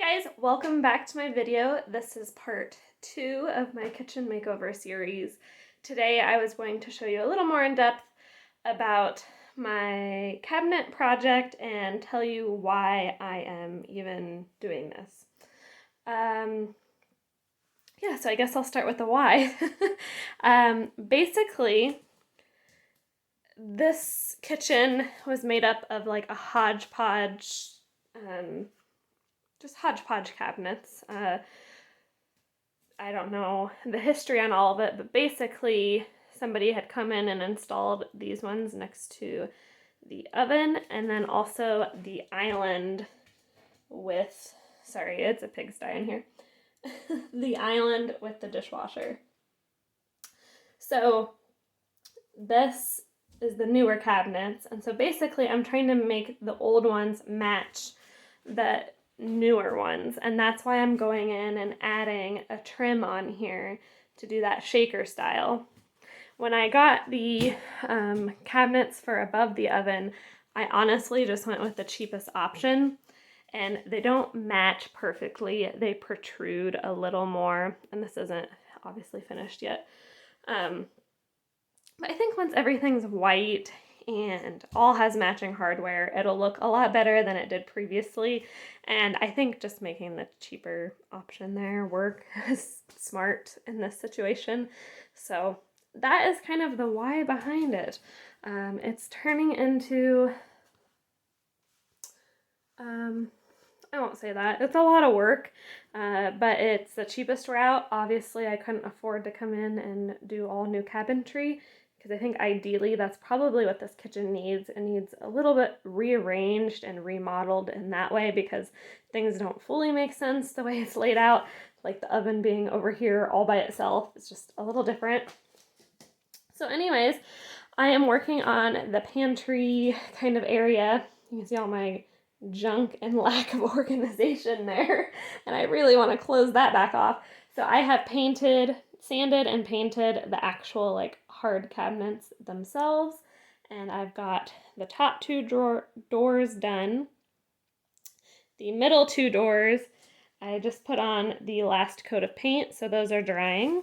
Hi guys, welcome back to my video. This is part 2 of my kitchen makeover series. Today I was going to show you a little more in depth about my cabinet project and tell you why I am even doing this. Yeah, so I guess I'll start with the why. Basically, this kitchen was made up of like a hodgepodge, just hodgepodge cabinets. I don't know the history on all of it, but basically somebody had come in and installed these ones next to the oven and then also the island with, sorry, it's a pigsty in here, the island with the dishwasher. So this is the newer cabinets, and so basically I'm trying to make the old ones match the newer ones, and that's why I'm going in and adding a trim on here to do that shaker style. When I got the cabinets for above the oven, I honestly just went with the cheapest option, and they don't match perfectly. They protrude a little more, and this isn't obviously finished yet. But I think once everything's white and all has matching hardware, it'll look a lot better than it did previously. And I think just making the cheaper option there work is smart in this situation. So that is kind of the why behind it. It's turning into, I won't say that. It's a lot of work, but it's the cheapest route. Obviously, I couldn't afford to come in and do all new cabinetry, because I think ideally that's probably what this kitchen needs. It needs a little bit rearranged and remodeled in that way, because things don't fully make sense the way it's laid out, like the oven being over here all by itself. It's just a little different. So anyways, I am working on the pantry kind of area. You can see all my junk and lack of organization there, and I really want to close that back off. So I have sanded and painted the actual like hard cabinets themselves, and I've got the top two doors done. The middle two doors, I just put on the last coat of paint, so those are drying.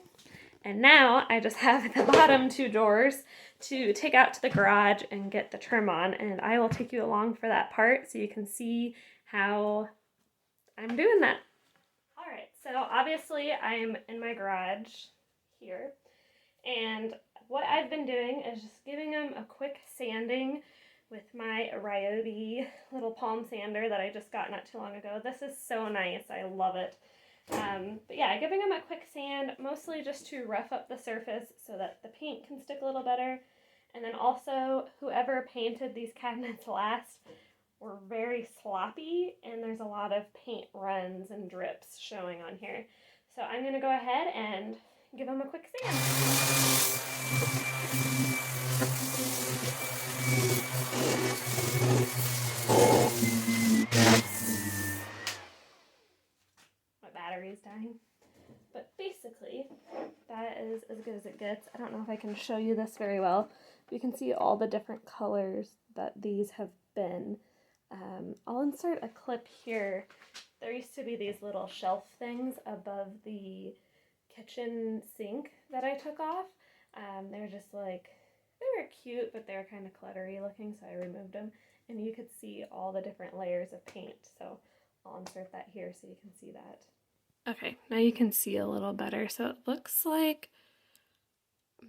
And now I just have the bottom two doors to take out to the garage and get the trim on, and I will take you along for that part so you can see how I'm doing that. All right, so obviously I'm in my garage here, and what I've been doing is just giving them a quick sanding with my Ryobi little palm sander that I just got not too long ago. This is so nice, I love it. But yeah, giving them a quick sand, mostly just to rough up the surface so that the paint can stick a little better. And then also, whoever painted these cabinets last were very sloppy, and there's a lot of paint runs and drips showing on here. So I'm going to go ahead and give them a quick sand. My battery's dying. But basically, that is as good as it gets. I don't know if I can show you this very well. You can see all the different colors that these have been. I'll insert a clip here. There used to be these little shelf things above the kitchen sink that I took off. They were just like, they were cute, but they were kind of cluttery looking, so I removed them. And you could see all the different layers of paint. So I'll insert that here so you can see that. Okay, now you can see a little better. So it looks like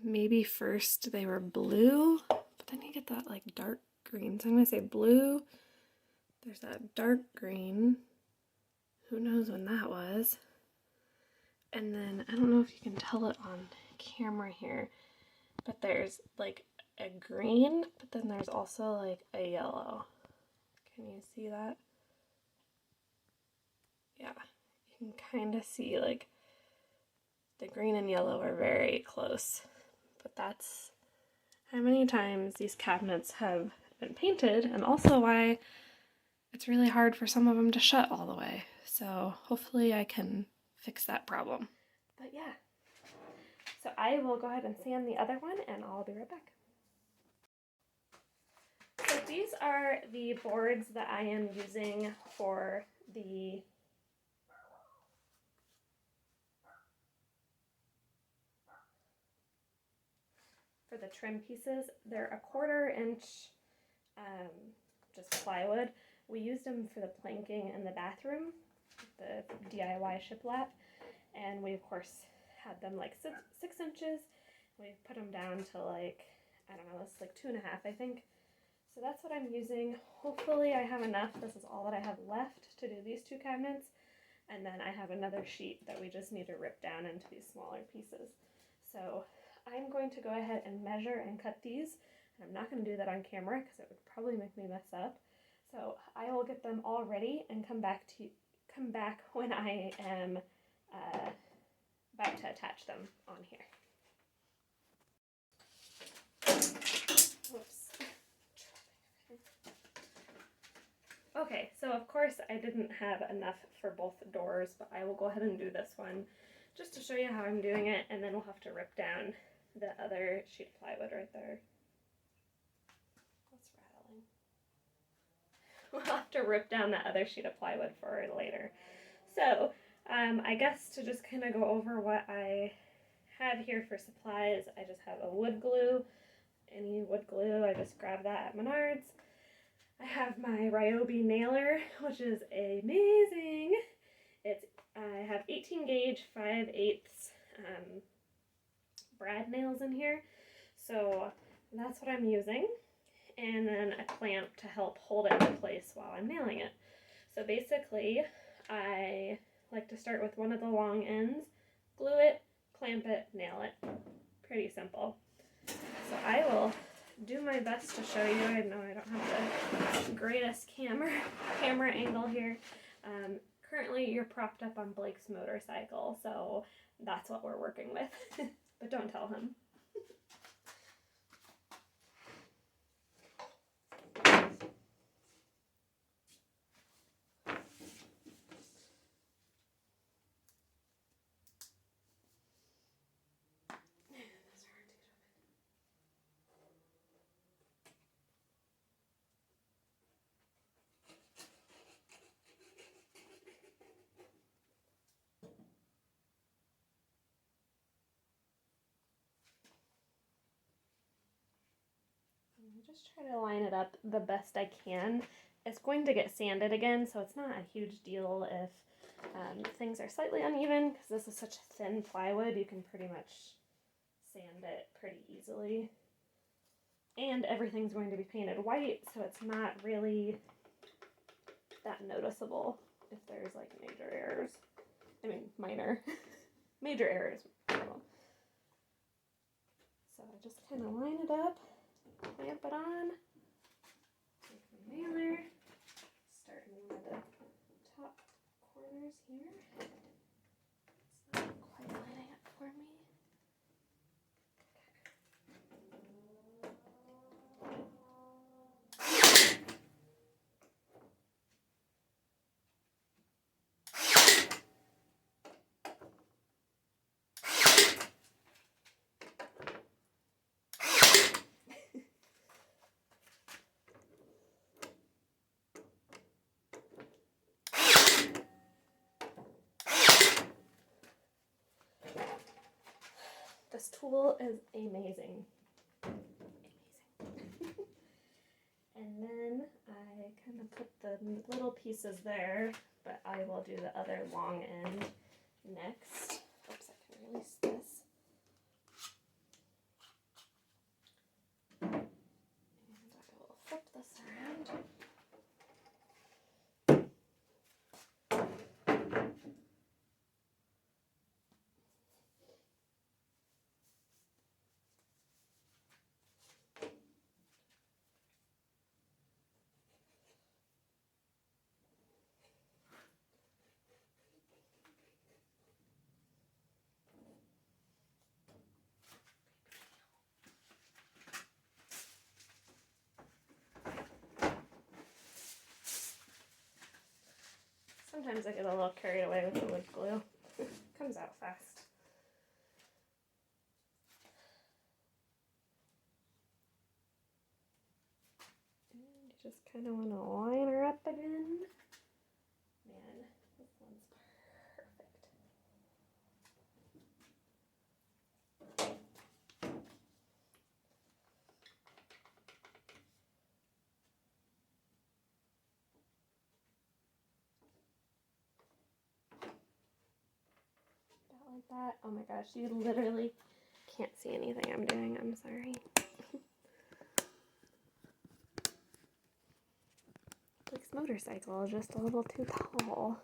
maybe first they were blue, but then you get that like dark green. So I'm gonna say blue. There's that dark green. Who knows when that was? And then I don't know if you can tell it on camera here, but there's like a green, but then there's also like a yellow. Can you see that? Yeah. You can kind of see like the green and yellow are very close, but that's how many times these cabinets have been painted, and also why it's really hard for some of them to shut all the way. So hopefully I can fix that problem. But yeah, so I will go ahead and sand the other one and I'll be right back. So these are the boards that I am using for the for the trim pieces. They're a 1/4 inch just plywood. We used them for the planking in the bathroom, the DIY shiplap, and we of course had them like 6 inches. We put them down to like, I don't know, it's like 2.5, I think. So that's what I'm using. Hopefully I have enough. This is all that I have left to do these 2 cabinets. And then I have another sheet that we just need to rip down into these smaller pieces. So I'm going to go ahead and measure and cut these. And I'm not going to do that on camera because it would probably make me mess up. So I will get them all ready and come back when I am about to attach them on here. Whoops. Okay, so of course I didn't have enough for both doors, but I will go ahead and do this one just to show you how I'm doing it, and then we'll have to rip down the other sheet of plywood right there. What's rattling? We'll have to rip down the other sheet of plywood for later. So, I guess to just kind of go over what I have here for supplies, I just have a wood glue. Any wood glue, I just grab that at Menards. I have my Ryobi nailer, which is amazing. I have 18 gauge 5/8 brad nails in here, so that's what I'm using, and then a clamp to help hold it in place while I'm nailing it. So basically, I like to start with one of the long ends, glue it, clamp it, nail it. Pretty simple. So I will do my best to show you. I know I don't have the greatest camera angle here. Currently you're propped up on Blake's motorcycle, so that's what we're working with. But don't tell him. Just try to line it up the best I can. It's going to get sanded again, so it's not a huge deal if things are slightly uneven, because this is such thin plywood, you can pretty much sand it pretty easily. And everything's going to be painted white, so it's not really that noticeable if there's like major errors. I mean, minor. Major errors. So I just kind of line it up. Clamp it on, take my nailer, start in one of the top corners here. It's not quite lining up for me. This tool is amazing. And then I kind of put the little pieces there, but I will do the other long end next. Oops, I can release this. And I will flip this around. Sometimes I get a little carried away with the wood glue. It comes out fast. And you just kind of want to line her up again. Man, this one's perfect. that. Oh my gosh, you literally can't see anything I'm doing. I'm sorry. Blake's motorcycle is just a little too tall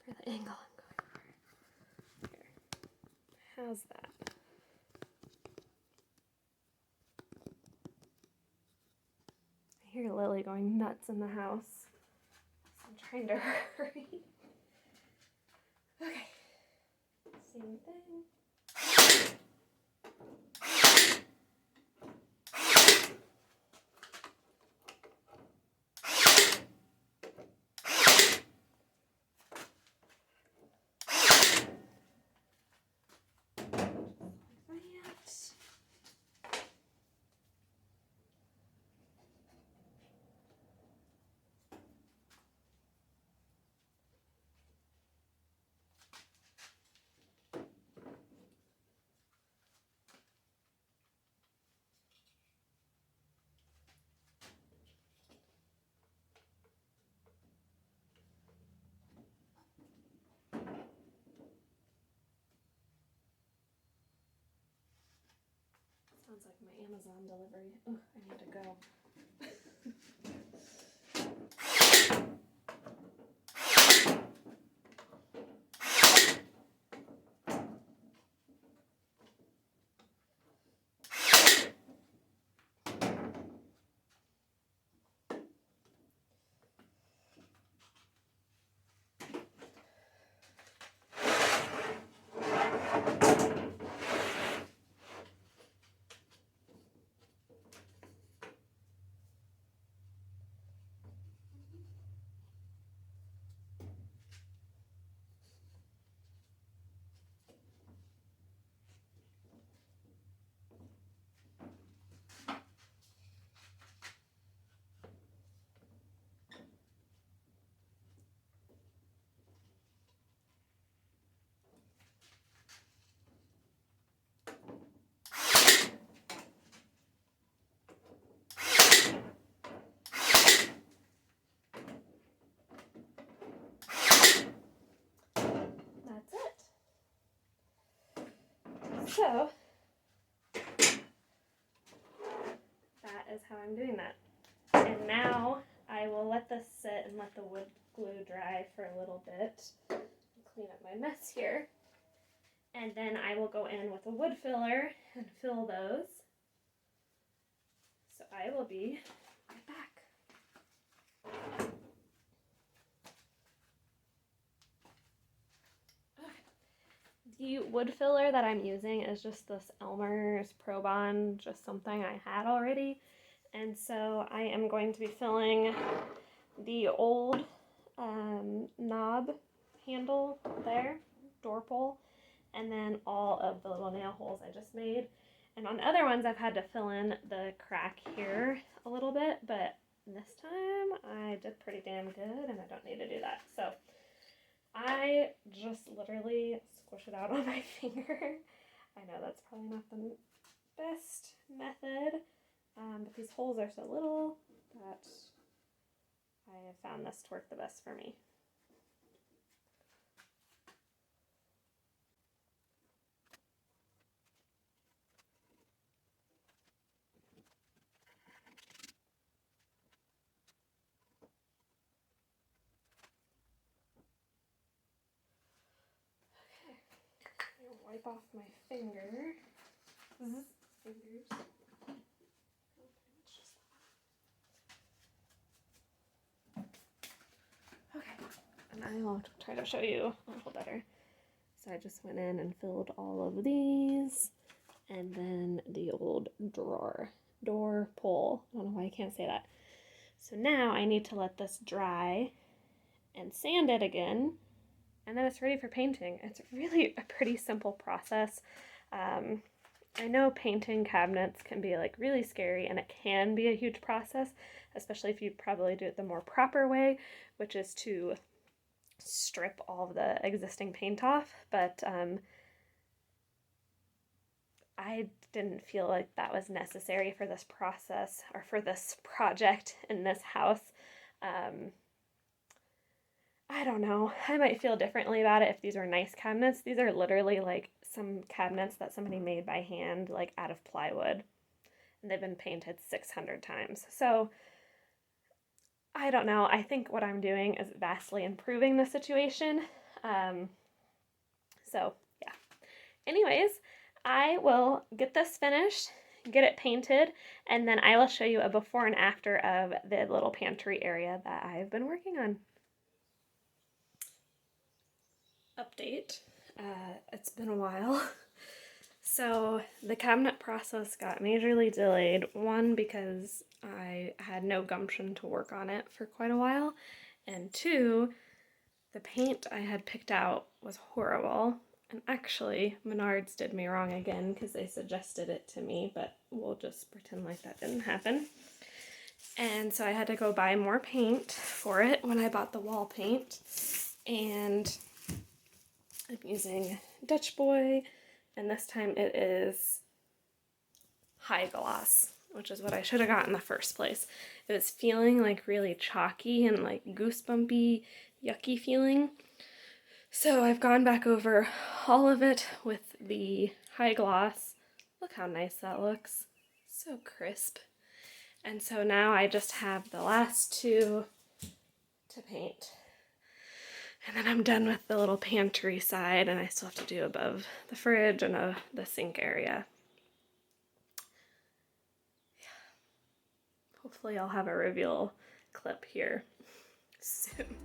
for the angle I'm going for. Here. How's that? I hear Lily going nuts in the house, so I'm trying to hurry. Okay. Same thing. Sounds like my Amazon delivery. Oh, I need to go. That's it. So, that is how I'm doing that. And now I will let this sit and let the wood glue dry for a little bit. Clean up my mess here. And then I will go in with a wood filler and fill those. So I will be right back. The wood filler that I'm using is just this Elmer's Pro Bond, just something I had already. And so I am going to be filling the old knob handle there, door pull, and then all of the little nail holes I just made. And on other ones I've had to fill in the crack here a little bit, but this time I did pretty damn good and I don't need to do that. So I just literally squish it out on my finger. I know that's probably not the best method, but these holes are so little that I have found this to work the best for me. Wipe off my fingers. Okay, and I will try to show you a little better. So I just went in and filled all of these, and then the old door pull. I don't know why I can't say that. So now I need to let this dry and sand it again, and then it's ready for painting. It's really a pretty simple process. I know painting cabinets can be like really scary, and it can be a huge process, especially if you probably do it the more proper way, which is to strip all of the existing paint off. But I didn't feel like that was necessary for this process or for this project in this house. I don't know. I might feel differently about it if these are nice cabinets. These are literally like some cabinets that somebody made by hand, like out of plywood. And they've been painted 600 times. So I don't know. I think what I'm doing is vastly improving the situation. Um, so yeah. Anyways, I will get this finished, get it painted, and then I will show you a before and after of the little pantry area that I've been working on. Update. It's been a while. So the cabinet process got majorly delayed. One, because I had no gumption to work on it for quite a while, and two, the paint I had picked out was horrible. And actually, Menards did me wrong again because they suggested it to me, but we'll just pretend like that didn't happen. And so I had to go buy more paint for it when I bought the wall paint. And I'm using Dutch Boy, and this time it is high gloss, which is what I should have got in the first place. It was feeling like really chalky and like goosebumpy, yucky feeling. So I've gone back over all of it with the high gloss. Look how nice that looks. So crisp. And so now I just have the last two to paint. And then I'm done with the little pantry side, and I still have to do above the fridge and the sink area. Yeah. Hopefully I'll have a reveal clip here soon.